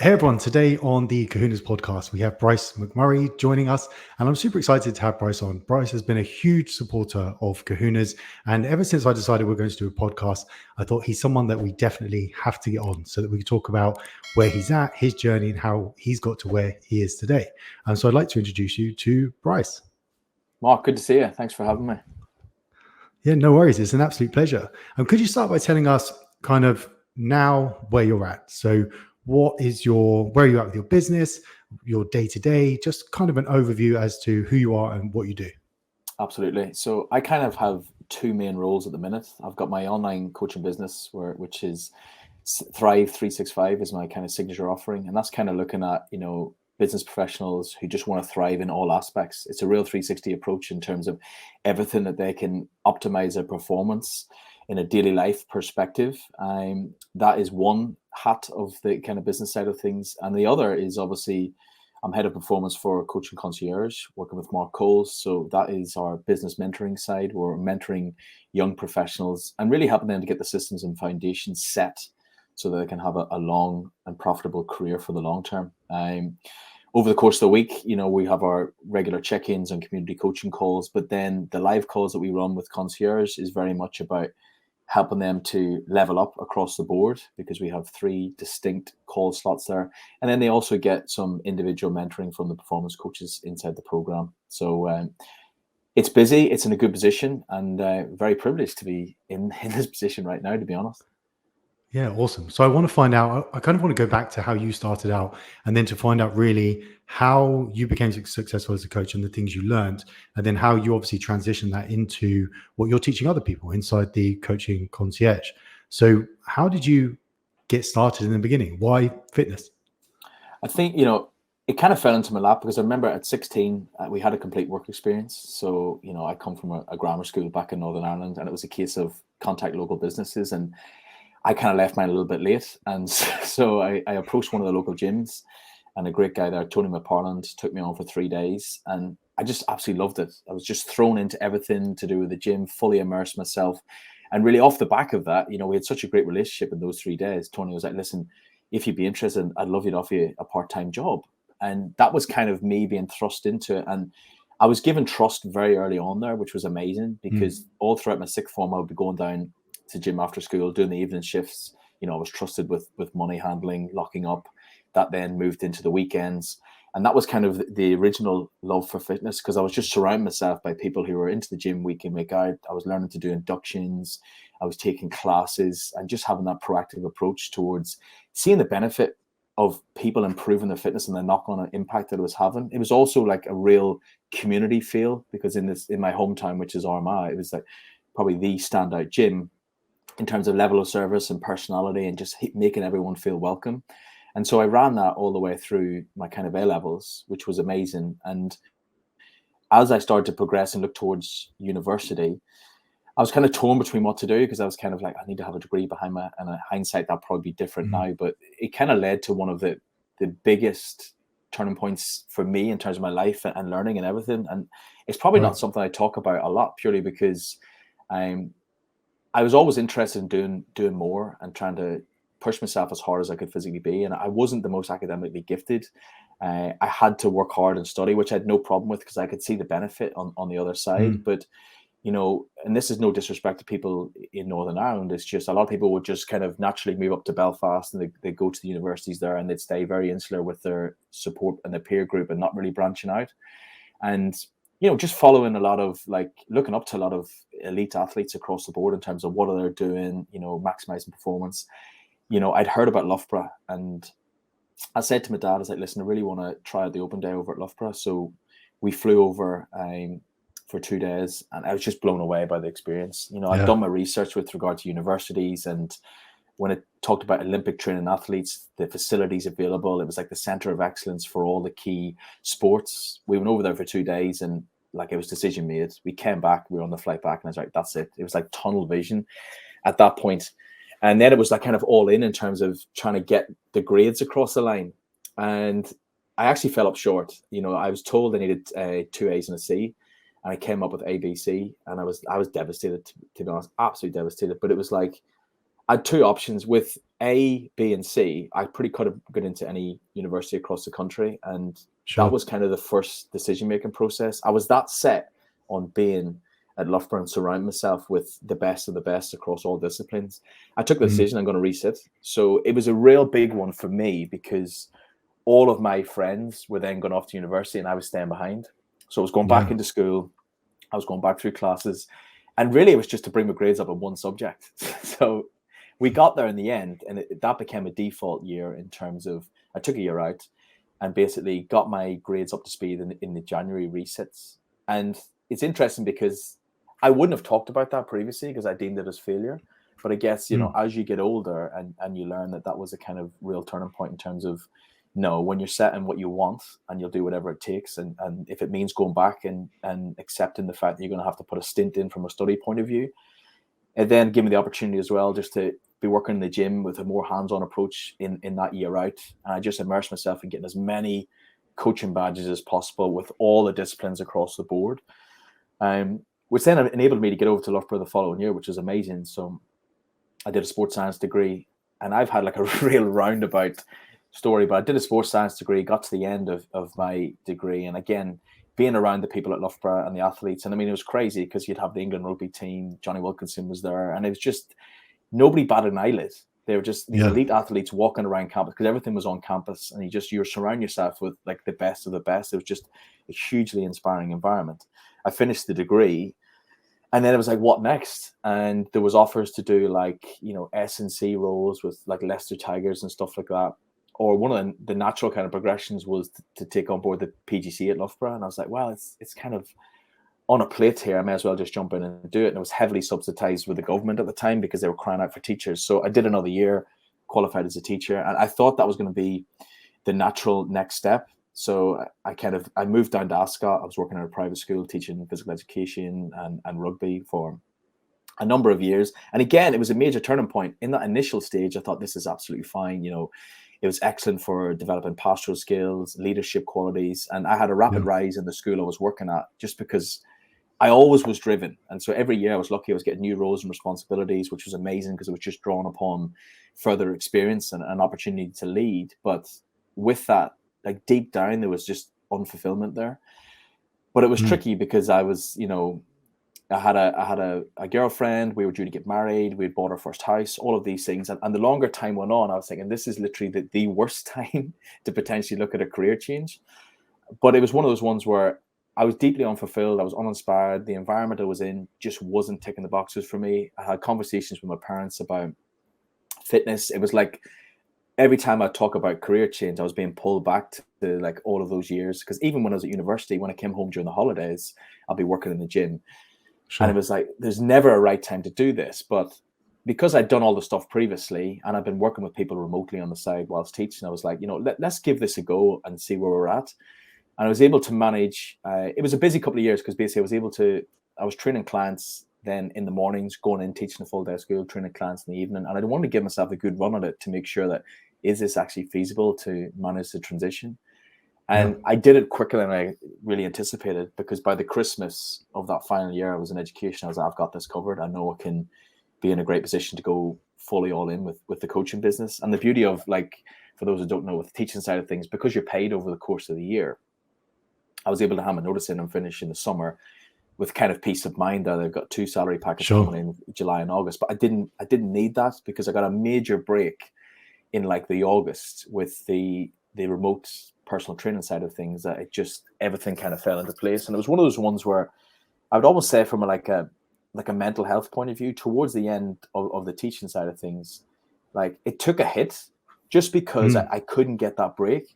Hey everyone, today on the Kahunas podcast, we have Bryce Mc Murray joining us, and I'm super excited to have Bryce on. Bryce has been a huge supporter of Kahunas, and ever since I decided we're going to do a podcast, I thought he's someone that we definitely have to get on so that we can talk about where he's at, his journey, and how he's got to where he is today. And so I'd like to introduce you to Bryce. Mark, good to see you. Thanks for having me. Yeah, no worries. It's an absolute pleasure. Could you start by telling us kind of now where you're at? So where are you at with your business, your day to day, just kind of an overview as to who you are and what you do. Absolutely. So I kind of have two main roles at the minute. I've got my online coaching business, which is Thrive 365 is my kind of signature offering. And that's kind of looking at, business professionals who just want to thrive in all aspects. It's a real 360 approach in terms of everything that they can optimize their performance in a daily life perspective. That is one hat of the kind of business side of things. And the other is obviously I'm head of performance for Coaching Concierge, working with Mark Coles. So that is our business mentoring side. We're mentoring young professionals and really helping them to get the systems and foundations set so that they can have a long and profitable career for the long term. Over the course of the week, we have our regular check-ins and community coaching calls, but then the live calls that we run with Concierge is very much about helping them to level up across the board because we have 3 distinct call slots there. And then they also get some individual mentoring from the performance coaches inside the program. So it's busy, it's in a good position, and very privileged to be in this position right now, to be honest. Yeah, awesome. So I want to find out, I kind of want to go back to how you started out and then to find out really how you became successful as a coach and the things you learned, and then how you obviously transitioned that into what you're teaching other people inside the Coaching Concierge. So how did you get started in the beginning? Why fitness? I think, it kind of fell into my lap because I remember at 16, we had a complete work experience. So, I come from a grammar school back in Northern Ireland, and it was a case of contact local businesses. And I kind of left mine a little bit late. And so I approached one of the local gyms, and a great guy there, Tony McParland, took me on for 3 days. And I just absolutely loved it. I was just thrown into everything to do with the gym, fully immersed myself. And really off the back of that, we had such a great relationship in those 3 days. Tony was like, listen, if you'd be interested, I'd love you to offer you a part-time job. And that was kind of me being thrust into it. And I was given trust very early on there, which was amazing because all throughout my sixth form, I would be going down to gym after school, doing the evening shifts. I was trusted with money handling, locking up. That then moved into the weekends. And that was kind of the original love for fitness because I was just surrounding myself by people who were into the gym week in, week out. I was learning to do inductions. I was taking classes and just having that proactive approach towards seeing the benefit of people improving their fitness and the knock-on impact that it was having. It was also like a real community feel because in my hometown, which is Armagh, it was like probably the standout gym in terms of level of service and personality and just making everyone feel welcome. And so I ran that all the way through my kind of A-levels, which was amazing. And as I started to progress and look towards university, I was kind of torn between what to do because I was kind of like, I need to have a degree behind me. And in hindsight, that'd probably be different now. But it kind of led to one of the biggest turning points for me in terms of my life and learning and everything. And it's probably not something I talk about a lot purely because I was always interested in doing more and trying to push myself as hard as I could physically be. And I wasn't the most academically gifted. I had to work hard and study, which I had no problem with because I could see the benefit on the other side. But, and this is no disrespect to people in Northern Ireland. It's just a lot of people would just kind of naturally move up to Belfast and they go to the universities there and they'd stay very insular with their support and their peer group and not really branching out. And just following a lot of looking up to a lot of elite athletes across the board in terms of what are they doing, maximizing performance. I'd heard about Loughborough and I said to my dad, I was like, listen, I really want to try out the open day over at Loughborough. So we flew over for 2 days and I was just blown away by the experience. I'd done my research with regard to universities, and when it talked about Olympic training athletes, the facilities available, it was like the center of excellence for all the key sports. We went over there for 2 days and it was decision made. We came back, we were on the flight back and I was like, that's it. It was like tunnel vision at that point. And then it was like kind of all in terms of trying to get the grades across the line. And I actually fell up short. I was told I needed 2 A's and a C. And I came up with A, B, C. And I was devastated, to be honest, absolutely devastated. But it was like, I had two options with A, B, and C. I pretty could have got into any university across the country, and that was kind of the first decision-making process. I was that set on being at Loughborough and surround myself with the best of the best across all disciplines. I took the decision, I'm going to resit. So it was a real big one for me because all of my friends were then going off to university and I was staying behind. So I was going back into school. I was going back through classes. And really, it was just to bring my grades up in one subject. So we got there in the end, and that became a default year in terms of I took a year out and basically got my grades up to speed in the January resets. And it's interesting because I wouldn't have talked about that previously because I deemed it as failure. But I guess, you know, as you get older and you learn that was a kind of real turning point in terms of, no, when you're setting what you want and you'll do whatever it takes. And if it means going back and accepting the fact that you're going to have to put a stint in from a study point of view, and then give me the opportunity as well just to be working in the gym with a more hands-on approach in that year out. And I just immersed myself in getting as many coaching badges as possible with all the disciplines across the board, which then enabled me to get over to Loughborough the following year, which was amazing. So I did a sports science degree, and I've had like a real roundabout story, but I did a sports science degree, got to the end of my degree, and again, being around the people at Loughborough and the athletes, and I mean, it was crazy because you'd have the England rugby team, Johnny Wilkinson was there, and it was just, nobody batted an eyelid. They were just these elite athletes walking around campus because everything was on campus, and you surround yourself with like the best of the best. It was just a hugely inspiring environment. I finished the degree, and then it was like, what next? And there was offers to do like, you know, S&C roles with like Leicester Tigers and stuff like that. Or one of the natural kind of progressions was to take on board the PGC at Loughborough. And I was like, well, it's kind of on a plate here. I may as well just jump in and do it. And it was heavily subsidized with the government at the time because they were crying out for teachers. So I did another year, qualified as a teacher. And I thought that was going to be the natural next step. So I moved down to Ascot. I was working at a private school teaching physical education and rugby for a number of years. And again, it was a major turning point. In that initial stage, I thought this is absolutely fine. You know, it was excellent for developing pastoral skills, leadership qualities. And I had a rapid rise in the school I was working at just because I always was driven. And so every year I was lucky I was getting new roles and responsibilities, which was amazing because it was just drawn upon further experience and an opportunity to lead. But with that, like deep down, there was just unfulfillment there. But it was tricky because I was, you know, I had a girlfriend. We were due to get married. We had bought our first house, all of these things. And the longer time went on, I was thinking, this is literally the worst time to potentially look at a career change. But it was one of those ones where I was deeply unfulfilled. I was uninspired. The environment I was in just wasn't ticking the boxes for me. I had conversations with my parents about fitness. It was like every time I talk about career change, I was being pulled back to like all of those years. Because even when I was at university, when I came home during the holidays, I'll be working in the gym. Sure. And it was like, there's never a right time to do this. But because I'd done all the stuff previously and I've been working with people remotely on the side whilst teaching, I was like, you know, let's give this a go and see where we're at. And I was able to manage, it was a busy couple of years because basically I was training clients then in the mornings, going in, teaching a full day of school, training clients in the evening. And I wanted to give myself a good run at it to make sure that, is this actually feasible to manage the transition? And I did it quicker than I really anticipated because by the Christmas of that final year, I was in education. I was like, I've got this covered. I know I can be in a great position to go fully all in with the coaching business. And the beauty of, like, for those who don't know, with the teaching side of things, because you're paid over the course of the year, I was able to have a notice in and finish in the summer with kind of peace of mind that I've got 2 salary packages coming in July and August. But I didn't need that because I got a major break in like the August with the remote personal training side of things, that it just, everything kind of fell into place. And it was one of those ones where I would almost say from a mental health point of view, towards the end of the teaching side of things, like it took a hit just because I couldn't get that break.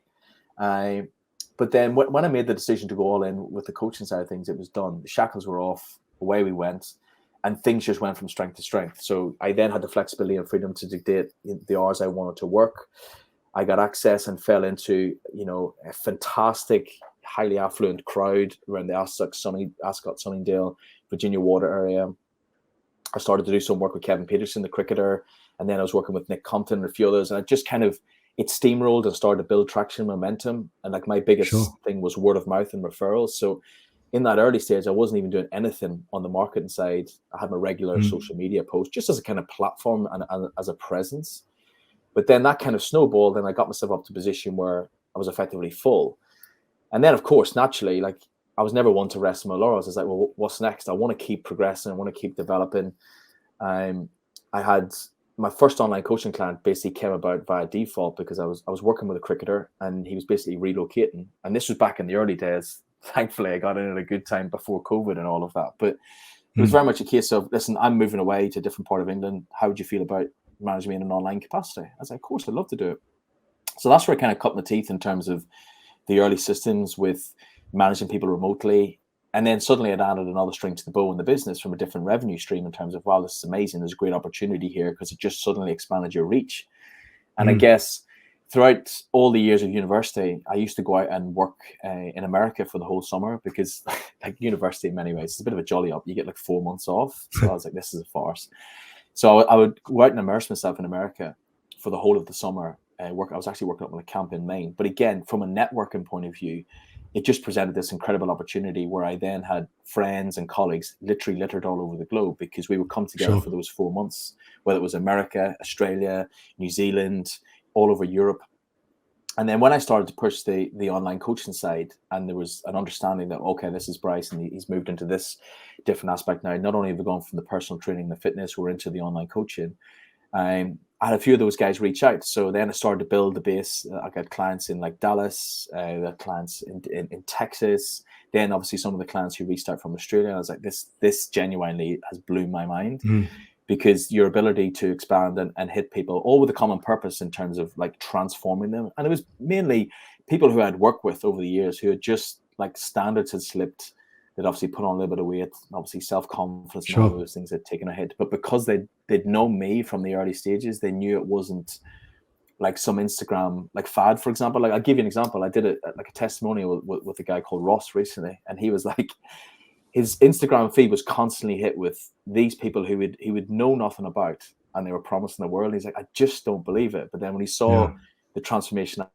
But then when I made the decision to go all in with the coaching side of things, it was done. The shackles were off, away we went, and things just went from strength to strength. So I then had the flexibility and freedom to dictate the hours I wanted to work. I got access and fell into, you know, a fantastic, highly affluent crowd around the Ascot, Sunningdale, Virginia Water area. I started to do some work with Kevin Peterson, the cricketer, and then I was working with Nick Compton and a few others. And I just kind of, it steamrolled and started to build traction, momentum. And like my biggest thing was word of mouth and referrals. So in that early stage, I wasn't even doing anything on the marketing side. I had my regular social media post just as a kind of platform and as a presence. But then that kind of snowballed, and I got myself up to a position where I was effectively full. And then, of course, naturally, like, I was never one to rest on my laurels. It's like, well, what's next? I want to keep progressing. I want to keep developing. I had my first online coaching client basically came about via default because I was working with a cricketer, and he was basically relocating. And this was back in the early days. Thankfully, I got in at a good time before COVID and all of that. But it was very much a case of, listen, I'm moving away to a different part of England. How would you feel about managing me in an online capacity? I was like, of course, I'd love to do it. So that's where I kind of cut my teeth in terms of the early systems with managing people remotely. And then suddenly it added another string to the bow in the business from a different revenue stream in terms of, wow, this is amazing. There's a great opportunity here, because it just suddenly expanded your reach. And I guess throughout all the years of university, I used to go out and work in America for the whole summer, because like university in many ways, it's a bit of a jolly up. You get like 4 months off. So I was like, this is a farce. So I would go out and immerse myself in America for the whole of the summer. I was actually working up on a camp in Maine. But again, from a networking point of view, it just presented this incredible opportunity where I then had friends and colleagues literally littered all over the globe, because we would come together for those 4 months, whether it was America, Australia, New Zealand, all over Europe. And then when I started to push the online coaching side, and there was an understanding that, okay, this is Bryce, and he's moved into this different aspect now. Not only have we gone from the personal training, the fitness, we're into the online coaching. I had a few of those guys reach out. So then I started to build the base. I got clients in like Dallas, got clients in Texas. Then obviously some of the clients who reached out from Australia. I was like, this genuinely has blew my mind, because your ability to expand and hit people, all with a common purpose in terms of like transforming them. And it was mainly people who I'd worked with over the years who had just, like, standards had slipped. They'd obviously put on a little bit of weight, obviously self-confidence and all those things had taken a hit. But because they'd known me from the early stages, they knew it wasn't like some Instagram like fad, for example. Like, I'll give you an example. I did like a testimonial with a guy called Ross recently, and he was like, his Instagram feed was constantly hit with these people who he would know nothing about, and they were promising the world. He's like, I just don't believe it. But then when he saw the transformation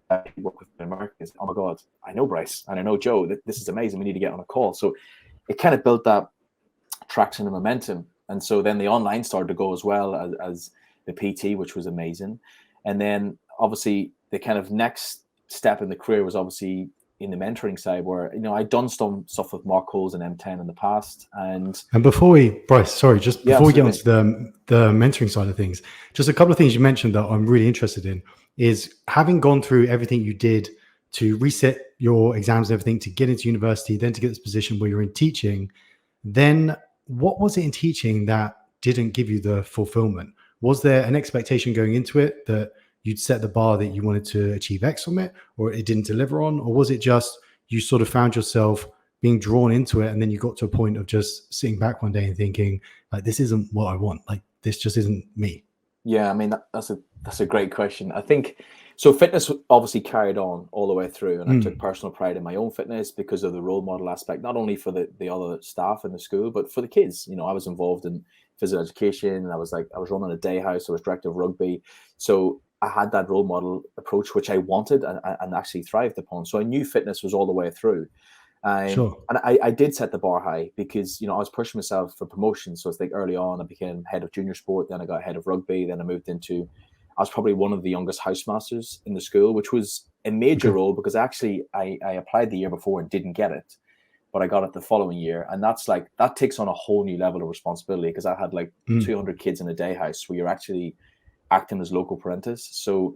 I work with in America, is, oh my God, I know Bryce and I know Joe. This is amazing. We need to get on a call. So it kind of built that traction and momentum. And so then the online started to go as well as the PT, which was amazing. And then obviously the kind of next step in the career was obviously in the mentoring side, where, you know, I'd done some stuff with Mark Coles and M10 in the past. And before we, Bryce, sorry, just before we get onto the mentoring side of things, just a couple of things you mentioned that I'm really interested in is, having gone through everything you did to reset your exams and everything to get into university, then to get this position where you're in teaching, then what was it in teaching that didn't give you the fulfillment? Was there an expectation going into it that you'd set the bar that you wanted to achieve X from it, or it didn't deliver on? Or was it just you sort of found yourself being drawn into it, and then you got to a point of just sitting back one day and thinking, like, this isn't what I want, like, this just isn't me? Yeah, I mean, that's a great question. I think so. Fitness obviously carried on all the way through, and I took personal pride in my own fitness because of the role model aspect, not only for the other staff in the school, but for the kids. You know, I was involved in physical education, and I was running a day house. I was director of rugby, so I had that role model approach, which I wanted and actually thrived upon. So I knew fitness was all the way through. And I did set the bar high because, you know, I was pushing myself for promotion. So it's like early on, I became head of junior sport. Then I got head of rugby. Then I moved into, I was probably one of the youngest housemasters in the school, which was a major role because actually I applied the year before and didn't get it, but I got it the following year. And that's like, that takes on a whole new level of responsibility because I had like 200 kids in a day house where you're actually acting as local parentis. So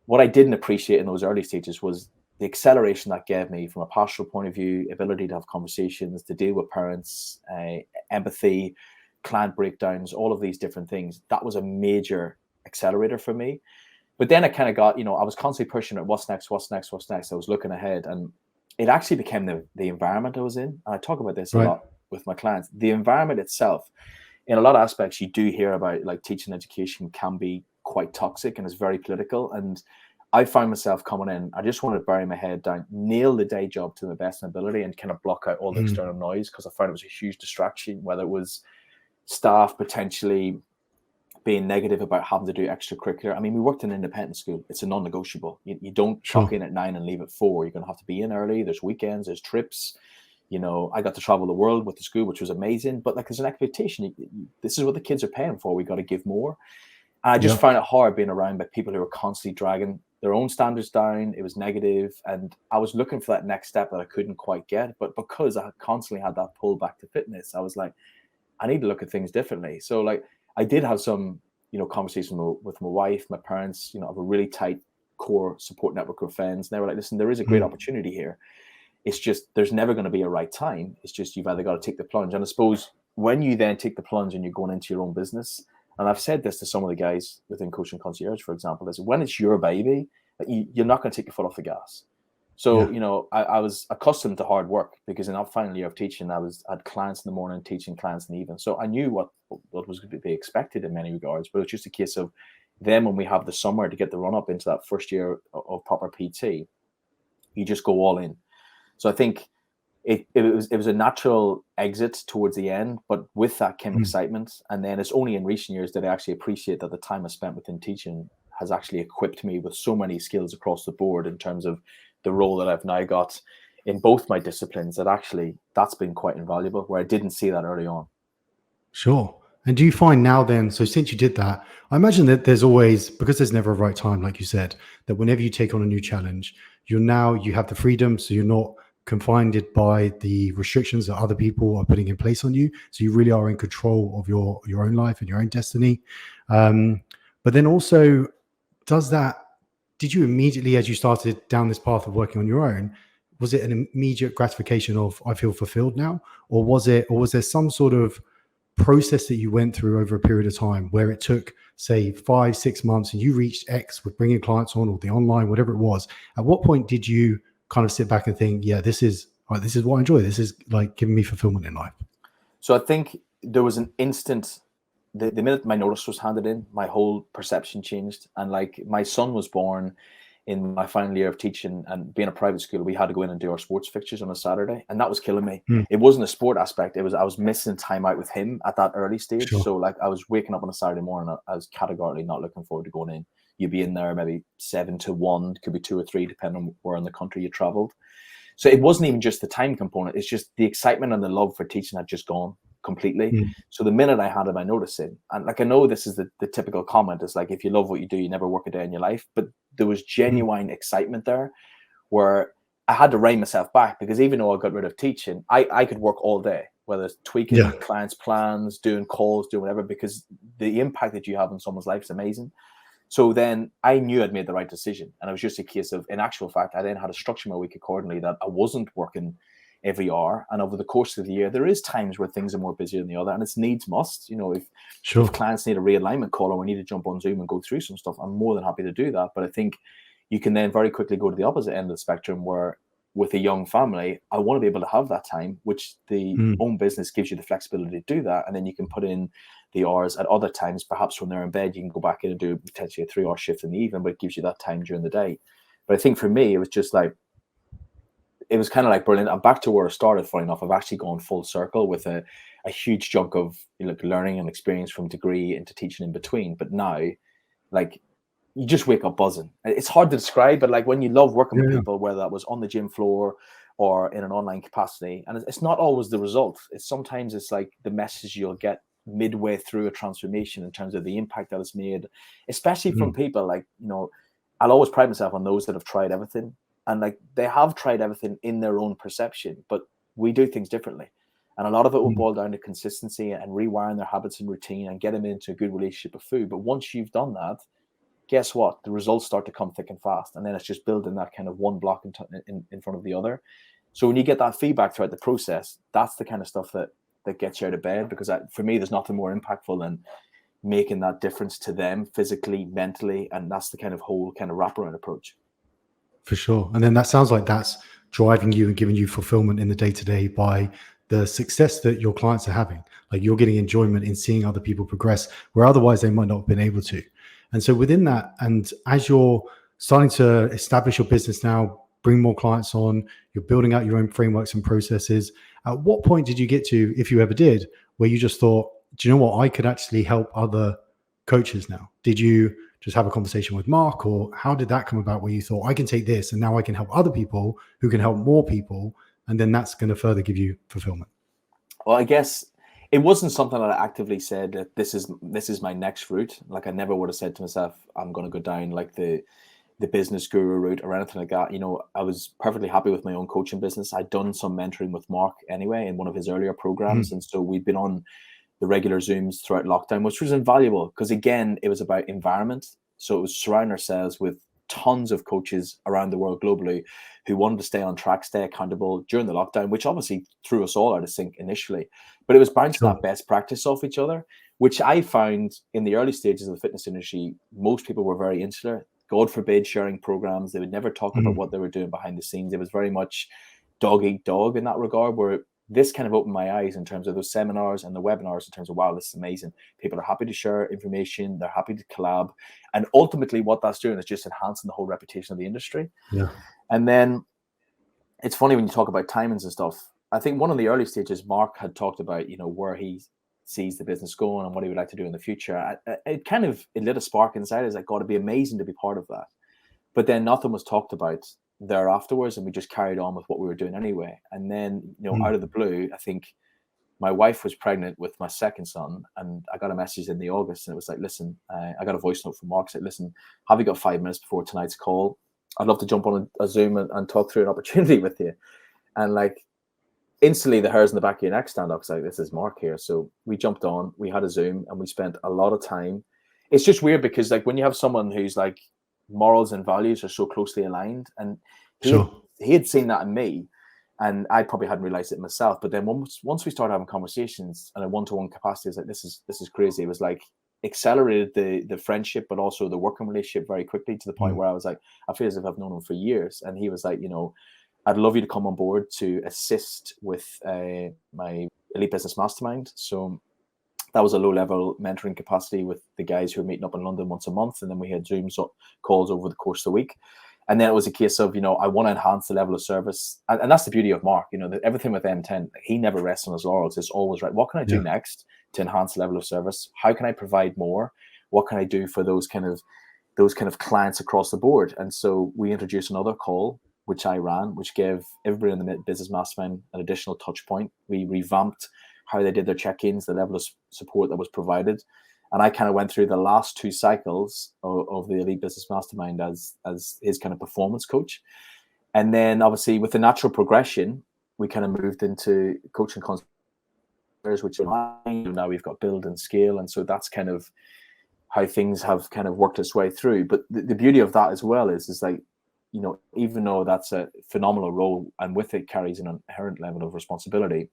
what I didn't appreciate in those early stages was the acceleration that gave me from a pastoral point of view, ability to have conversations, to deal with parents, empathy, client breakdowns, all of these different things. That was a major accelerator for me. But then I kind of got, you know, I was constantly pushing at what's next. I was looking ahead, and it actually became the environment I was in. And I talk about this a lot with my clients. The environment itself, in a lot of aspects, you do hear about like teaching education can be quite toxic and is very political. And I found myself coming in, I just wanted to bury my head down, nail the day job to the best of my ability and kind of block out all the external noise, because I found it was a huge distraction, whether it was staff potentially being negative about having to do extracurricular. I mean, we worked in an independent school. It's a non-negotiable. You don't clock in at 9 and leave at 4. You're going to have to be in early. There's weekends, there's trips. I got to travel the world with the school, which was amazing. But like, there's an expectation. This is what the kids are paying for. We got to give more. And I just found it hard being around by people who were constantly dragging their own standards down. It was negative, and I was looking for that next step that I couldn't quite get. But because I constantly had that pull back to fitness, I was like, I need to look at things differently. So like, I did have some, conversation with my wife, my parents. I have a really tight core support network of friends. And they were like, listen, there is a great opportunity here. It's just, there's never going to be a right time. It's just, you've either got to take the plunge. And I suppose when you then take the plunge and you're going into your own business, and I've said this to some of the guys within Coaching Concierge, for example, is when it's your baby, you're not going to take your foot off the gas. So, I was accustomed to hard work because in that final year of teaching, I had clients in the morning, teaching clients in the evening. So I knew what was going to be expected in many regards, but it's just a case of then when we have the summer to get the run up into that first year of proper PT, you just go all in. So I think it was a natural exit towards the end, but with that came excitement. And then it's only in recent years that I actually appreciate that the time I spent within teaching has actually equipped me with so many skills across the board in terms of the role that I've now got in both my disciplines, that actually that's been quite invaluable, where I didn't see that early on. Sure. And do you find now then, so since you did that, I imagine that there's always, because there's never a right time, like you said, that whenever you take on a new challenge, you have the freedom, so you're not confined by the restrictions that other people are putting in place on you. So you really are in control of your own life and your own destiny. But then also, did you immediately, as you started down this path of working on your own, was it an immediate gratification of, I feel fulfilled now? Or was there some sort of process that you went through over a period of time where it took, say, 5-6 months and you reached X with bringing clients on, or the online, whatever it was? At what point did you kind of sit back and think, yeah, this is what I enjoy. This is like giving me fulfillment in life? So I think there was an instant, the minute my notice was handed in, my whole perception changed. And like, my son was born in my final year of teaching, and being a private school, we had to go in and do our sports fixtures on a Saturday, and that was killing me. It wasn't a sport aspect. I was missing time out with him at that early stage. Sure. So like, I was waking up on a Saturday morning, I was categorically not looking forward to going in. You'd be in there maybe 7 to 1, could be 2 or 3, depending on where in the country you traveled. So it wasn't even just the time component. It's just the excitement and the love for teaching had just gone completely. So the minute I handed my notice in, and like, I know this is the typical comment, is like, if you love what you do, you never work a day in your life. But there was genuine excitement there, where I had to rein myself back, because even though I got rid of teaching, I could work all day, whether it's tweaking clients' plans, doing calls, doing whatever, because the impact that you have on someone's life is amazing. So then I knew I'd made the right decision. And it was just a case of, in actual fact, I then had to structure my week accordingly, that I wasn't working every hour. And over the course of the year, there is times where things are more busy than the other, and it's needs must. If clients need a realignment call, or we need to jump on Zoom and go through some stuff, I'm more than happy to do that. But I think you can then very quickly go to the opposite end of the spectrum, where with a young family, I want to be able to have that time, which the own business gives you the flexibility to do that. And then you can put in the hours at other times, perhaps when they're in bed, you can go back in and do potentially a 3-hour shift in the evening, but it gives you that time during the day. But I think for me, it was just like, it was kind of like brilliant. I'm back to where I started, funny enough. I've actually gone full circle with a huge chunk of learning and experience from degree into teaching in between. But now, like, you just wake up buzzing. It's hard to describe, but like, when you love working with people, whether that was on the gym floor or in an online capacity, and it's not always the result. Sometimes it's like the message you'll get midway through a transformation in terms of the impact that it's made, especially from people like, I'll always pride myself on those that have tried everything. And like, they have tried everything in their own perception, but we do things differently. And a lot of it will boil down to consistency and rewiring their habits and routine and get them into a good relationship with food. But once you've done that, guess what? The results start to come thick and fast. And then it's just building that kind of one block in front of the other. So when you get that feedback throughout the process, that's the kind of stuff that gets you out of bed. Because for me, there's nothing more impactful than making that difference to them physically, mentally. And that's the kind of whole kind of wraparound approach. For sure. And then that sounds like that's driving you and giving you fulfillment in the day-to-day by the success that your clients are having. Like, you're getting enjoyment in seeing other people progress where otherwise they might not have been able to. And so within that, and as you're starting to establish your business now, bring more clients on, you're building out your own frameworks and processes. At what point did you get to, if you ever did, where you just thought, do you know what, I could actually help other coaches now? Did you just have a conversation with Mark, or how did that come about, where you thought, I can take this and now I can help other people who can help more people, and then that's going to further give you fulfillment? Well, I guess it wasn't something that I actively said that this is my next route. Like I never would have said to myself, I'm going to go down like the business guru route or anything like that. You know, I was perfectly happy with my own coaching business. I'd done some mentoring with Mark anyway in one of his earlier programs. And so we'd been on the regular Zooms throughout lockdown, which was invaluable because again, it was about environment. So it was surrounding ourselves with tons of coaches around the world globally who wanted to stay on track, stay accountable during the lockdown, which obviously threw us all out of sync initially. But it was bouncing that best practice off each other, which I found in the early stages of the fitness industry, most people were very insular. God forbid sharing programs. They would never talk about what they were doing behind the scenes. It was very much dog eat dog in that regard, where this kind of opened my eyes in terms of those seminars and the webinars in terms of, wow, this is amazing. People are happy to share information. They're happy to collab. And ultimately what that's doing is just enhancing the whole reputation of the industry. Yeah. And then it's funny when you talk about timings and stuff. I think one of the early stages, Mark had talked about, you know, where he sees the business going and what he would like to do in the future. It lit a spark inside. It's like, God, it'd be amazing to be part of that. But then nothing was talked about there afterwards, and we just carried on with what we were doing anyway. And then, you know, out of the blue, I think my wife was pregnant with my second son, and I got a message in the August, and it was like, listen, I got a voice note from Mark, said, listen, have you got 5 minutes before tonight's call? I'd love to jump on a Zoom and talk through an opportunity with you. And like instantly the hairs in the back of your neck stand up. It's like, this is Mark here. So we jumped on, we had a Zoom, and we spent a lot of time. It's just weird because like when you have someone who's like morals and values are so closely aligned, and he had seen that in me, and I probably hadn't realized it myself. But then once we started having conversations in a one-to-one capacity, it's like, this is crazy. It was like accelerated the friendship, but also the working relationship very quickly to the point where I was like, I feel as if I've known him for years. And he was like, you know, I'd love you to come on board to assist with my Elite Business Mastermind. So that was a low-level mentoring capacity with the guys who were meeting up in London once a month. And then we had Zoom calls over the course of the week. And then it was a case of, you know, I want to enhance the level of service. And that's the beauty of Mark, you know, that everything with M10, he never rests on his laurels. It's always right. What can I do next to enhance the level of service? How can I provide more? What can I do for those kind of clients across the board? And so we introduced another call, which I ran, which gave everybody in the business mastermind an additional touch point. We revamped how they did their check-ins, the level of support that was provided. And I kind of went through the last 2 cycles of the Elite Business Mastermind as his kind of performance coach. And then obviously with the natural progression, we kind of moved into coaching concierge, which are now we've got build and scale. And so that's kind of how things have kind of worked its way through. But the beauty of that as well is like, you know, even though that's a phenomenal role and with it carries an inherent level of responsibility,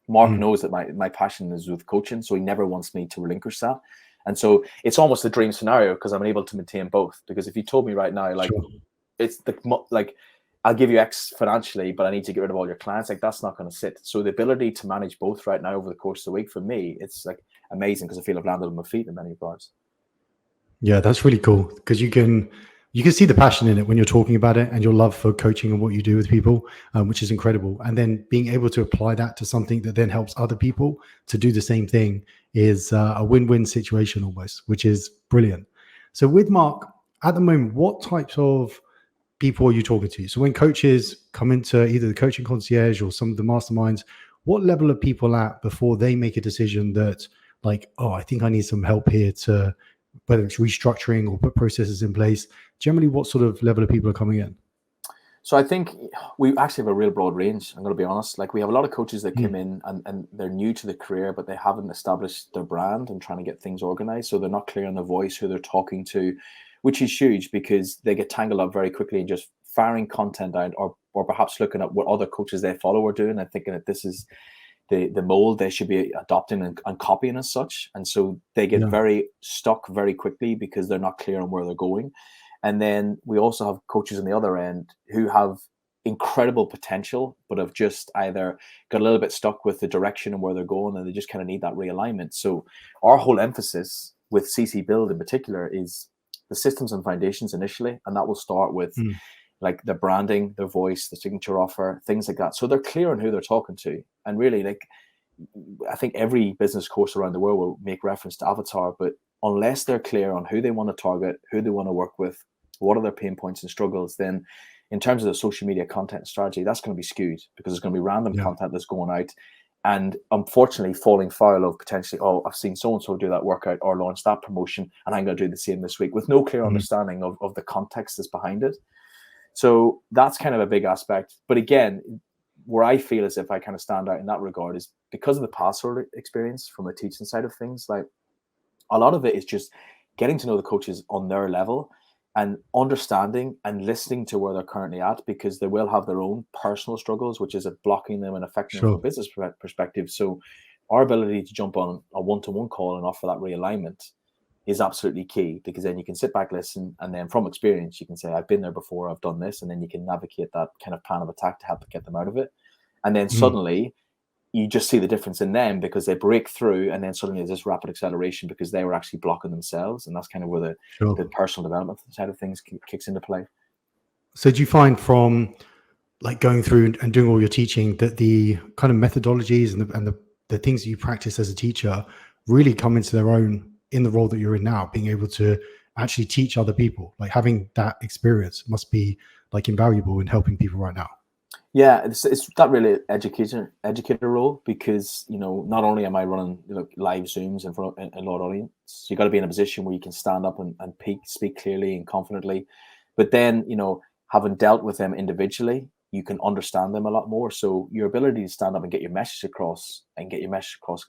Mark knows that my passion is with coaching, so he never wants me to relinquish that. And so it's almost a dream scenario because I'm able to maintain both. Because if you told me right now, like it's like I'll give you X financially, but I need to get rid of all your clients, like that's not going to sit. So the ability to manage both right now over the course of the week for me, it's like amazing because I feel I've landed on my feet in many regards. Yeah, that's really cool because you can see the passion in it when you're talking about it and your love for coaching and what you do with people, which is incredible. And then being able to apply that to something that then helps other people to do the same thing is a win-win situation almost, which is brilliant. So with Mark, at the moment, what types of people are you talking to? So when coaches come into either the coaching concierge or some of the masterminds, what level are people at before they make a decision that like, oh, I think I need some help here to, whether it's restructuring or put processes in place? Generally, what sort of level of people are coming in? So I think we actually have a real broad range. I'm going to be honest. Like we have a lot of coaches that come in and they're new to the career, but they haven't established their brand and trying to get things organized. So they're not clear on their voice, who they're talking to, which is huge because they get tangled up very quickly and just firing content out or perhaps looking at what other coaches they follow are doing and thinking that this is the mold they should be adopting and copying as such. And so they get very stuck very quickly because they're not clear on where they're going. And then we also have coaches on the other end who have incredible potential, but have just either got a little bit stuck with the direction and where they're going, and they just kind of need that realignment. So our whole emphasis with CC Build in particular is the systems and foundations initially, and that will start with like the branding, their voice, the signature offer, things like that. So they're clear on who they're talking to. And really, like, I think every business course around the world will make reference to avatar, but unless they're clear on who they want to target, who they want to work with, what are their pain points and struggles, then in terms of the social media content strategy, that's going to be skewed because there's going to be random content that's going out. And unfortunately, falling foul of potentially, oh, I've seen so-and-so do that workout or launch that promotion, and I'm going to do the same this week with no clear understanding of the context that's behind it. So that's kind of a big aspect. But again, where I feel as if I kind of stand out in that regard is because of the password experience from the teaching side of things. Like a lot of it is just getting to know the coaches on their level and understanding and listening to where they're currently at, because they will have their own personal struggles, which is blocking them and affecting them from a business perspective. So our ability to jump on a one-to-one call and offer that realignment is absolutely key, because then you can sit back, listen, and then from experience, you can say, I've been there before, I've done this, and then you can navigate that kind of plan of attack to help get them out of it. And then suddenly you just see the difference in them because they break through, and then suddenly there's this rapid acceleration because they were actually blocking themselves. And that's kind of where the personal development side of things kicks into play. So do you find from like going through and doing all your teaching that the kind of methodologies and the things that you practice as a teacher really come into their own in the role that you're in now, being able to actually teach other people? Like having that experience must be like invaluable in helping people right now. Yeah, it's that really educator role, because not only am I running live Zooms in front of a large audience, you got to be in a position where you can stand up and speak clearly and confidently. But then having dealt with them individually, you can understand them a lot more. So your ability to stand up and get your message across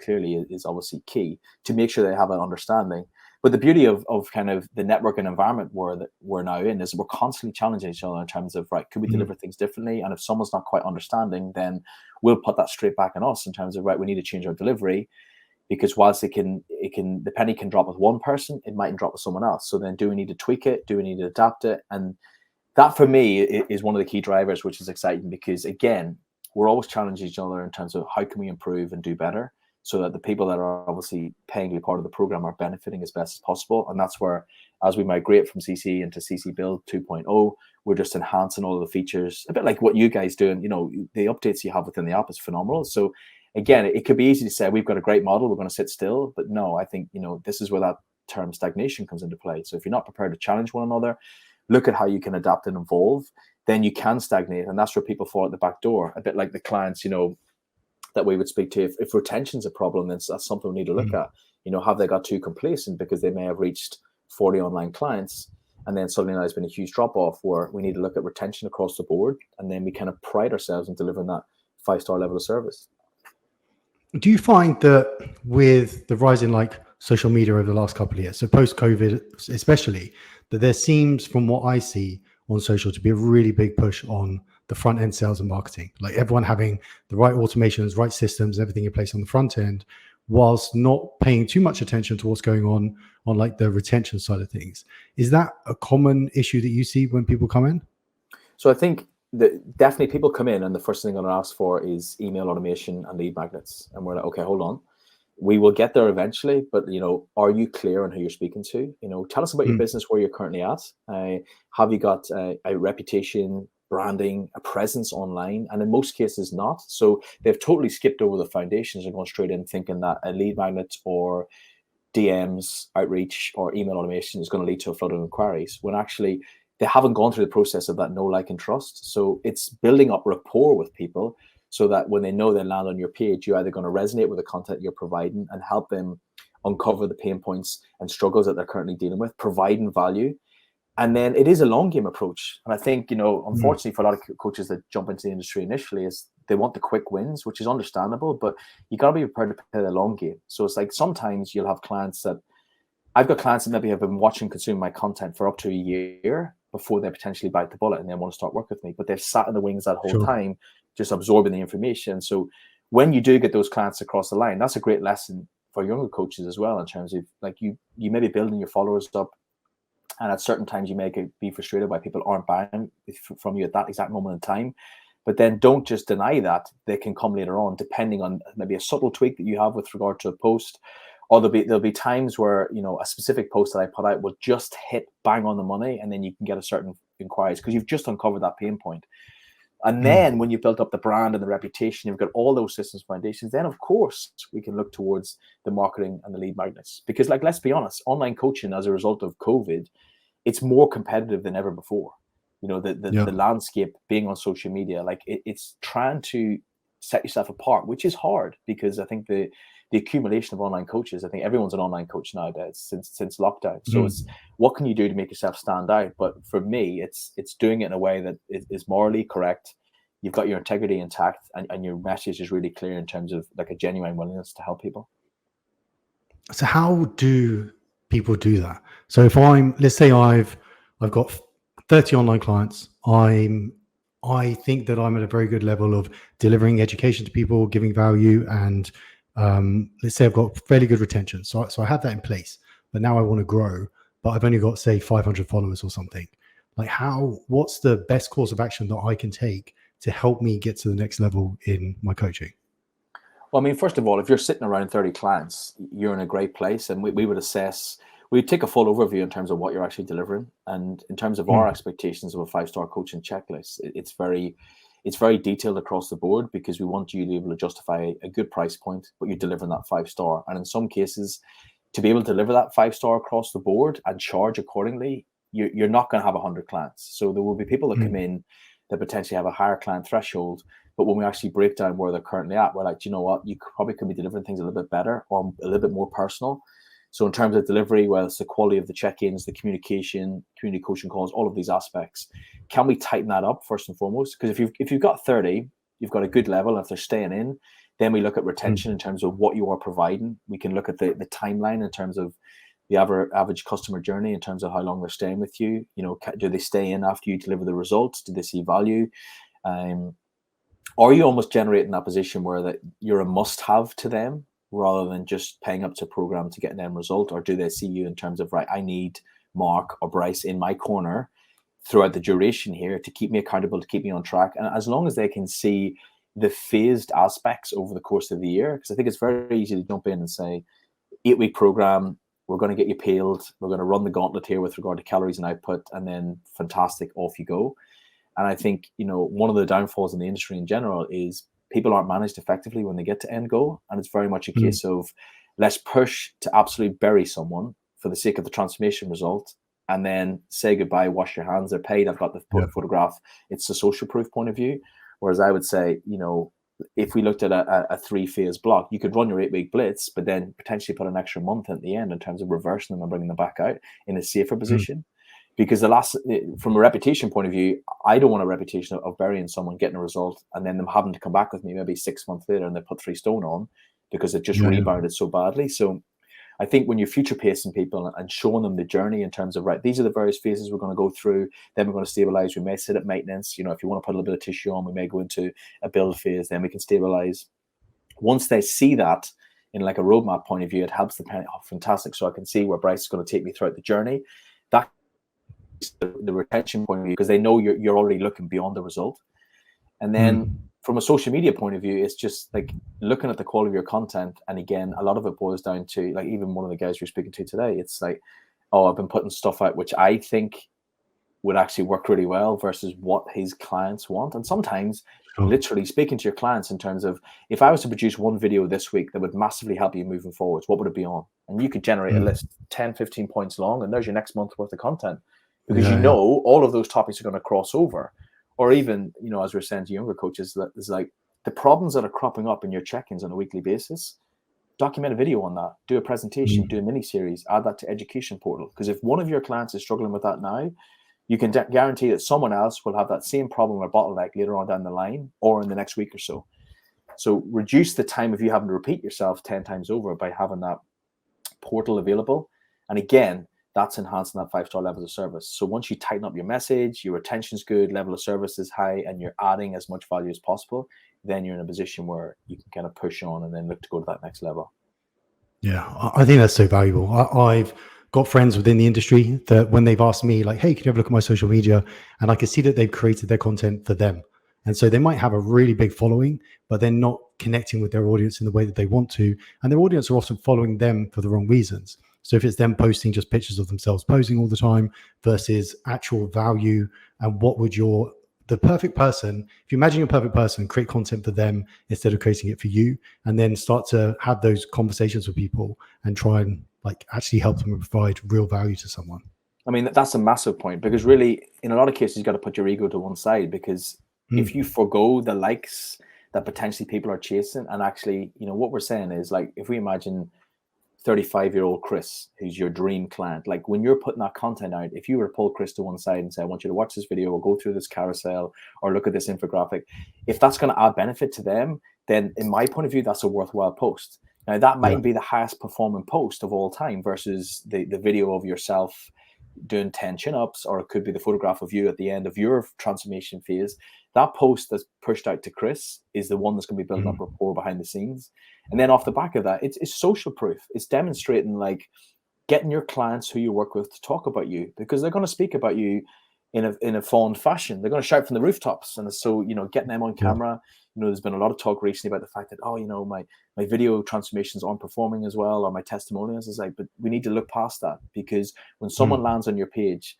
clearly is obviously key to make sure they have an understanding. But the beauty of kind of the networking environment we're now in is we're constantly challenging each other in terms of, right, could we deliver things differently? And if someone's not quite understanding, then we'll put that straight back on us in terms of, right, we need to change our delivery, because whilst the penny can drop with one person, it mightn't drop with someone else. So then do we need to tweak it? Do we need to adapt it? And that for me is one of the key drivers, which is exciting, because again, we're always challenging each other in terms of how can we improve and do better, so that the people that are obviously paying to be part of the program are benefiting as best as possible. And that's where, as we migrate from CC into CC Build 2.0, we're just enhancing all of the features, a bit like what you guys do. And, the updates you have within the app is phenomenal. So again, it could be easy to say, we've got a great model, we're going to sit still. But no, I think, this is where that term stagnation comes into play. So if you're not prepared to challenge one another, look at how you can adapt and evolve, then you can stagnate. And that's where people fall at the back door, a bit like the clients, that we would speak to. If retention's a problem, then that's something we need to look at. Have they got too complacent because they may have reached 40 online clients, and then suddenly there's been a huge drop off, where we need to look at retention across the board, and then we kind of pride ourselves in delivering that 5-star level of service. Do you find that with the rise in like social media over the last couple of years, so post-COVID especially, that there seems, from what I see on social, to be a really big push on the front end sales and marketing, like everyone having the right automations, right systems, everything in place on the front end, whilst not paying too much attention to what's going on like the retention side of things? Is that a common issue that you see when people come in? So I think that definitely people come in and the first thing I'm going to ask for is email automation and lead magnets. And we're like, okay, hold on. We will get there eventually, but are you clear on who you're speaking to? Tell us about your business, where you're currently at. Have you got a reputation, branding, a presence online? And in most cases, not. So they've totally skipped over the foundations and gone straight in thinking that a lead magnet or DMs, outreach, or email automation is going to lead to a flood of inquiries, when actually they haven't gone through the process of that know, like, and trust. So it's building up rapport with people, so that when they know they land on your page, you're either going to resonate with the content you're providing and help them uncover the pain points and struggles that they're currently dealing with, providing value. And then it is a long game approach. And I think, unfortunately for a lot of coaches that jump into the industry initially, is they want the quick wins, which is understandable, but you got to be prepared to play the long game. So it's like, sometimes you'll have clients that, I've got clients that maybe have been watching, consuming my content for up to a year before they potentially bite the bullet and they want to start work with me, but they've sat in the wings that whole time, just absorbing the information. So when you do get those clients across the line, that's a great lesson for younger coaches as well, in terms of, like, you may be building your followers up, and at certain times you may be frustrated why people aren't buying from you at that exact moment in time. But then don't just deny that. They can come later on, depending on maybe a subtle tweak that you have with regard to a post. Or there'll be times where, a specific post that I put out will just hit bang on the money, and then you can get a certain inquiries because you've just uncovered that pain point. And then when you've built up the brand and the reputation, you've got all those systems foundations, then of course we can look towards the marketing and the lead magnets. Because, let's be honest, online coaching as a result of COVID, it's more competitive than ever before. the landscape being on social media, like it's trying to set yourself apart, which is hard, because I think the accumulation of online coaches, I think everyone's an online coach nowadays since lockdown. So it's what can you do to make yourself stand out? But for me, it's doing it in a way that is morally correct. You've got your integrity intact, and your message is really clear in terms of like a genuine willingness to help people. So how do people do that? So if let's say I've got 30 online clients, I think that I'm at a very good level of delivering education to people, giving value, and let's say I've got fairly good retention. So I have that in place, but now I want to grow, but I've only got, say, 500 followers or something. Like what's the best course of action that I can take to help me get to the next level in my coaching? Well, I mean, first of all, if you're sitting around 30 clients, you're in a great place. And we would assess, we'd take a full overview in terms of what you're actually delivering. And in terms of our expectations of a 5-star coaching checklist, it's very detailed across the board, because we want you to be able to justify a good price point, but you're delivering that 5-star. And in some cases, to be able to deliver that 5-star across the board and charge accordingly, you're not going to have 100 clients. So there will be people that come in that potentially have a higher client threshold. But when we actually break down where they're currently at, we're like, do you know what? You probably could be delivering things a little bit better or a little bit more personal. So in terms of delivery, whether it's the quality of the check-ins, the communication, community coaching calls, all of these aspects, can we tighten that up first and foremost? Because if you've got 30, you've got a good level. And if they're staying in, then we look at retention in terms of what you are providing. We can look at the timeline in terms of the average customer journey, in terms of how long they're staying with you. Do they stay in after you deliver the results? Do they see value? Are you almost generating that position where that you're a must-have to them, rather than just paying up to a program to get an end result? Or do they see you in terms of, right, I need Mark or Bryce in my corner throughout the duration here to keep me accountable, to keep me on track? And as long as they can see the phased aspects over the course of the year, because I think it's very easy to jump in and say, 8-week program, we're going to get you peeled, we're going to run the gauntlet here with regard to calories and output, and then fantastic, off you go. And I think, one of the downfalls in the industry in general is people aren't managed effectively when they get to end goal. And it's very much a case of, let's push to absolutely bury someone for the sake of the transformation result, and then say goodbye, wash your hands, they're paid, I've got the photograph. It's the social proof point of view. Whereas I would say, if we looked at a 3-phase block, you could run your 8-week blitz, but then potentially put an extra month at the end in terms of reversing them and bringing them back out in a safer position. Because from a reputation point of view, I don't want a reputation of burying someone, getting a result, and then them having to come back with me maybe 6 months later and they put 3 stone on because it just rebounded so badly. So I think when you're future pacing people and showing them the journey in terms of, right, these are the various phases we're going to go through, then we're going to stabilize. We may sit at maintenance. If you want to put a little bit of tissue on, we may go into a build phase, then we can stabilize. Once they see that in like a roadmap point of view, it helps the parent. Oh, fantastic. So I can see where Bryce is going to take me throughout the journey. That the retention point of view, because they know you're already looking beyond the result. And then from a social media point of view, it's just like looking at the quality of your content. And again, a lot of it boils down to, like, even one of the guys you're speaking to today, it's like, oh, I've been putting stuff out which I think would actually work really well versus what his clients want. And sometimes literally speaking to your clients in terms of, if I was to produce one video this week that would massively help you moving forwards, what would it be on? And you could generate a list 10, 15 points long, and there's your next month's worth of content. Because all of those topics are going to cross over. Or even, as we're saying to younger coaches, that is like the problems that are cropping up in your check-ins on a weekly basis, document a video on that, do a presentation, do a mini series, add that to education portal. Because if one of your clients is struggling with that now, you can guarantee that someone else will have that same problem or bottleneck later on down the line or in the next week or so. So reduce the time of you having to repeat yourself 10 times over by having that portal available. And again, that's enhancing that 5-star levels of service. So once you tighten up your message, your retention's good, level of service is high, and you're adding as much value as possible, then you're in a position where you can kind of push on and then look to go to that next level. Yeah, I think that's so valuable. I've got friends within the industry that when they've asked me, like, hey, can you have a look at my social media? And I can see that they've created their content for them. And so they might have a really big following, but they're not connecting with their audience in the way that they want to. And their audience are often following them for the wrong reasons. So if it's them posting just pictures of themselves posing all the time versus actual value, and what would the perfect person, if you imagine your perfect person, create content for them instead of creating it for you, and then start to have those conversations with people and try and like actually help them provide real value to someone. I mean, that's a massive point, because really, in a lot of cases, you've got to put your ego to one side, because if you forgo the likes that potentially people are chasing, and actually, what we're saying is, like, if we imagine 35-year-old Chris, who's your dream client, like when you're putting that content out, if you were to pull Chris to one side and say, I want you to watch this video or go through this carousel or look at this infographic, if that's going to add benefit to them, then in my point of view, that's a worthwhile post. Now, that might be the highest performing post of all time versus the video of yourself doing 10 chin-ups, or it could be the photograph of you at the end of your transformation phase. That post that's pushed out to Chris is the one that's going to be building up rapport behind the scenes. And then off the back of that, it's social proof. It's demonstrating, like, getting your clients who you work with to talk about you, because they're going to speak about you in a fond fashion. They're going to shout from the rooftops. And so, getting them on camera, there's been a lot of talk recently about the fact that, my video transformations aren't performing as well, or my testimonials. Is like, but we need to look past that, because when someone lands on your page,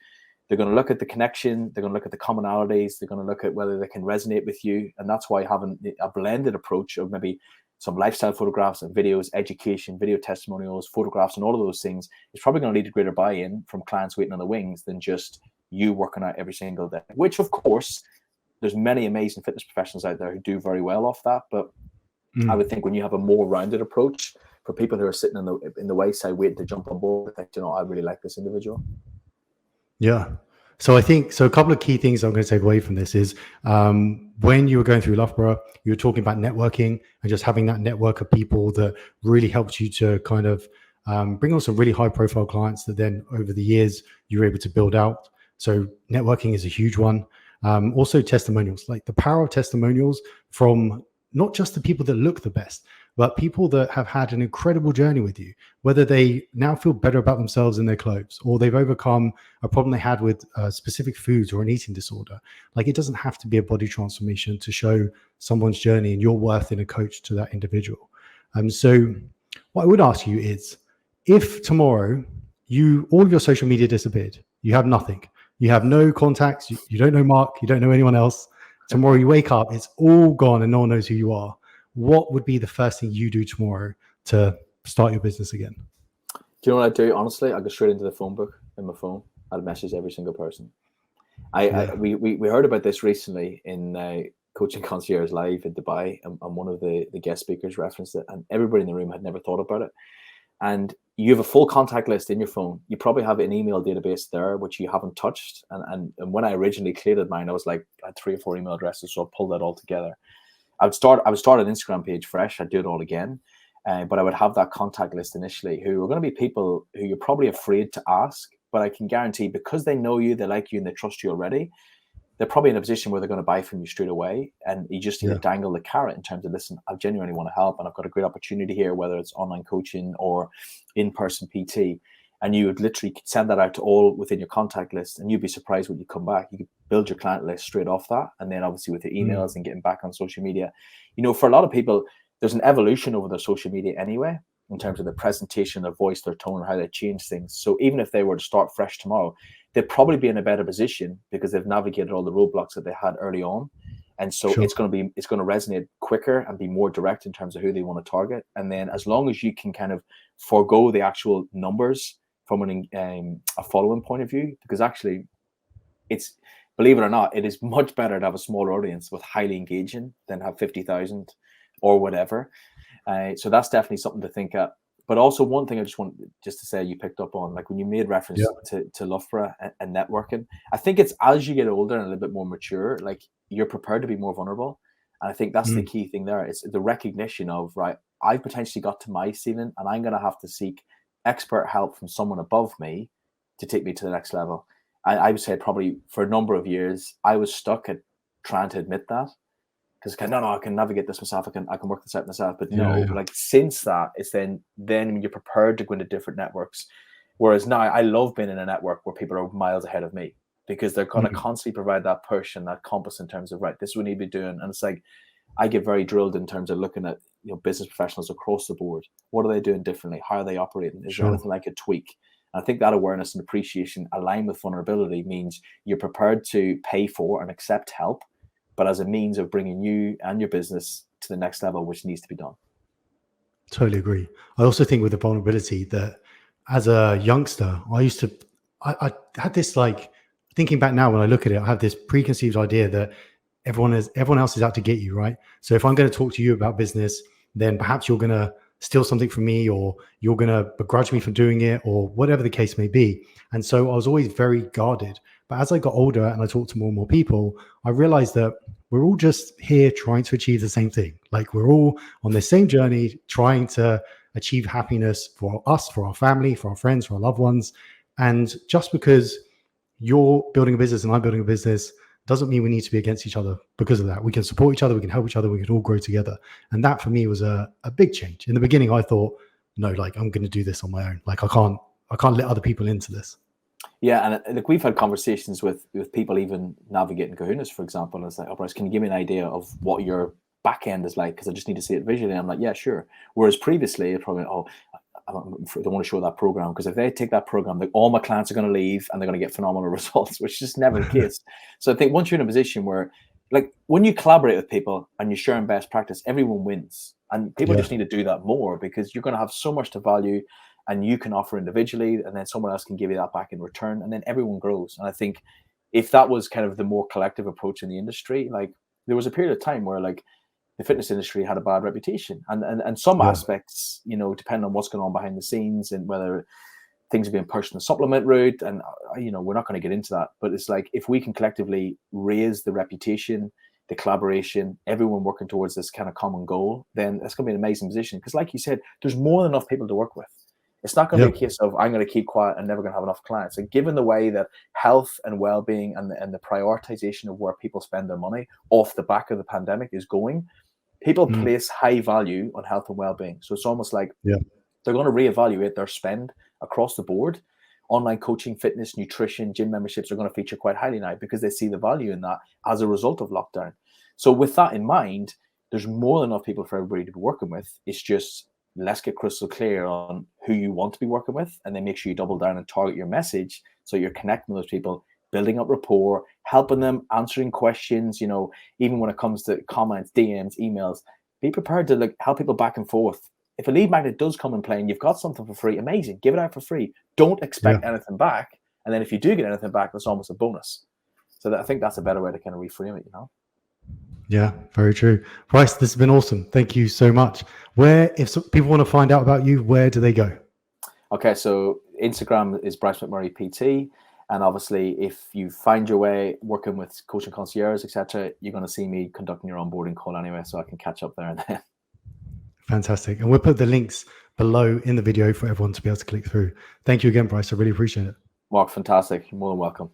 they're going to look at the connection, they're going to look at the commonalities, they're going to look at whether they can resonate with you. And that's why having a blended approach of maybe some lifestyle photographs and videos, education, video testimonials, photographs, and all of those things is probably going to lead to greater buy-in from clients waiting on the wings than just you working out every single day, which of course there's many amazing fitness professionals out there who do very well off that. But I would think when you have a more rounded approach, for people who are sitting in the wayside waiting to jump on board, think, I really like this individual. Yeah. So I think, a couple of key things I'm going to take away from this is when you were going through Loughborough, you were talking about networking and just having that network of people that really helped you to kind of bring on some really high profile clients that then over the years you were able to build out. So networking is a huge one. Also testimonials, like the power of testimonials from not just the people that look the best, but people that have had an incredible journey with you, whether they now feel better about themselves in their clothes, or they've overcome a problem they had with specific foods or an eating disorder. Like, it doesn't have to be a body transformation to show someone's journey and your worth in a coach to that individual. So what I would ask you is, if tomorrow all of your social media disappeared, you have nothing, you have no contacts, you don't know Mark, you don't know anyone else. Tomorrow you wake up, it's all gone and no one knows who you are. What would be the first thing you do tomorrow to start your business again? Do you know what I'd do? Honestly, I'd go straight into the phone book in my phone. I'd message every single person. We heard about this recently in Coaching Concierge Live in Dubai, and one of the guest speakers referenced it, and everybody in the room had never thought about it. And you have a full contact list in your phone. You probably have an email database there, which you haven't touched. And when I originally created mine, I was like, I had 3 or 4 email addresses, so I pulled that all together. I would start an Instagram page fresh. I'd do it all again. But I would have that contact list initially, who are going to be people who you're probably afraid to ask, but I can guarantee, because they know you, they like you, and they trust you already, they're probably in a position where they're going to buy from you straight away. And you just need to dangle the carrot in terms of, listen, I genuinely want to help, and I've got a great opportunity here, whether it's online coaching or in-person PT. And you would literally send that out to all within your contact list, and you'd be surprised when you come back. You could build your client list straight off that. And then obviously with the emails and getting back on social media, for a lot of people, there's an evolution over their social media anyway, in terms of the presentation, their voice, their tone, or how they change things. So even if they were to start fresh tomorrow, they'd probably be in a better position because they've navigated all the roadblocks that they had early on. And so it's going to resonate quicker and be more direct in terms of who they want to target. And then as long as you can kind of forego the actual numbers from a following point of view, because actually it's, believe it or not, it is much better to have a smaller audience with highly engaging than have 50,000 or whatever. So that's definitely something to think at. But also one thing I just want to say, you picked up on, like when you made reference to Loughborough and networking, I think it's as you get older and a little bit more mature, like you're prepared to be more vulnerable. And I think that's the key thing there. It's the recognition of, right, I potentially got to my ceiling and I'm going to have to seek expert help from someone above me to take me to the next level. I would say probably for a number of years, I was stuck at trying to admit that. Because I can navigate this myself. I can work this out myself. But like since that, it's then you're prepared to go into different networks. Whereas now I love being in a network where people are miles ahead of me, because they're going to constantly provide that push and that compass in terms of, right, this is what we need to be doing. And it's like, I get very drilled in terms of looking at business professionals across the board. What are they doing differently? How are they operating? Is there anything like a tweak? And I think that awareness and appreciation aligned with vulnerability means you're prepared to pay for and accept help, but as a means of bringing you and your business to the next level, which needs to be done. Totally agree. I also think with the vulnerability that as a youngster, I had this, like, thinking back now when I look at it, I have this preconceived idea that everyone else is out to get you, right? So if I'm going to talk to you about business, then perhaps you're going to steal something from me, or you're going to begrudge me for doing it, or whatever the case may be. And so I was always very guarded. But as I got older and I talked to more and more people, I realized that we're all just here trying to achieve the same thing. Like, we're all on the same journey, trying to achieve happiness for us, for our family, for our friends, for our loved ones. And just because you're building a business and I'm building a business doesn't mean we need to be against each other because of that. We can support each other, we can help each other, we can all grow together. And that for me was a big change. In the beginning, I thought, no, like, I'm going to do this on my own. Like, I can't let other people into this. Yeah, and like, we've had conversations with people even navigating Kahunas, for example. And it's like, oh, Bryce, can you give me an idea of what your back end is like? Because I just need to see it visually. And I'm like, yeah, sure. Whereas previously, it probably, I don't want to show that program, because if they take that program, like, all my clients are going to leave and they're going to get phenomenal results, which is just never the case. So I think once you're in a position where, like, when you collaborate with people and you're sharing best practice, everyone wins. And people just need to do that more, because you're going to have so much to value, and you can offer individually, and then someone else can give you that back in return, and then everyone grows. And I think if that was kind of the more collective approach in the industry, like, there was a period of time where, like, the fitness industry had a bad reputation, and some aspects, you know, depending on what's going on behind the scenes and whether things are being pushed in the supplement route, and you know, we're not going to get into that. But it's like, if we can collectively raise the reputation, the collaboration, everyone working towards this kind of common goal, then that's going to be an amazing position. Because like you said, there's more than enough people to work with. It's not going to be a case of, I'm going to keep quiet and never going to have enough clients. And given the way that health and well-being and the prioritization of where people spend their money off the back of the pandemic is going, people place high value on health and well-being. So it's almost like they're going to reevaluate their spend across the board. Online coaching, fitness, nutrition, gym memberships are going to feature quite highly now, because they see the value in that as a result of lockdown. So with that in mind, there's more than enough people for everybody to be working with. It's just, let's get crystal clear on who you want to be working with, and then make sure you double down and target your message so you're connecting with those people, building up rapport, helping them, answering questions. You know, even when it comes to comments, DMs, emails, be prepared to, like, help people back and forth. If a lead magnet does come and play and you've got something for free, amazing, give it out for free. Don't expect anything back. And then if you do get anything back, that's almost a bonus. So I think that's a better way to kind of reframe it, you know? Yeah, very true. Bryce, this has been awesome. Thank you so much. If people want to find out about you, where do they go? Okay, so Instagram is Bryce Mc Murray PT. And obviously, if you find your way working with coaching concierge, etc., you're going to see me conducting your onboarding call anyway, so I can catch up there and then. Fantastic. And we'll put the links below in the video for everyone to be able to click through. Thank you again, Bryce. I really appreciate it. Mark, fantastic. You're more than welcome.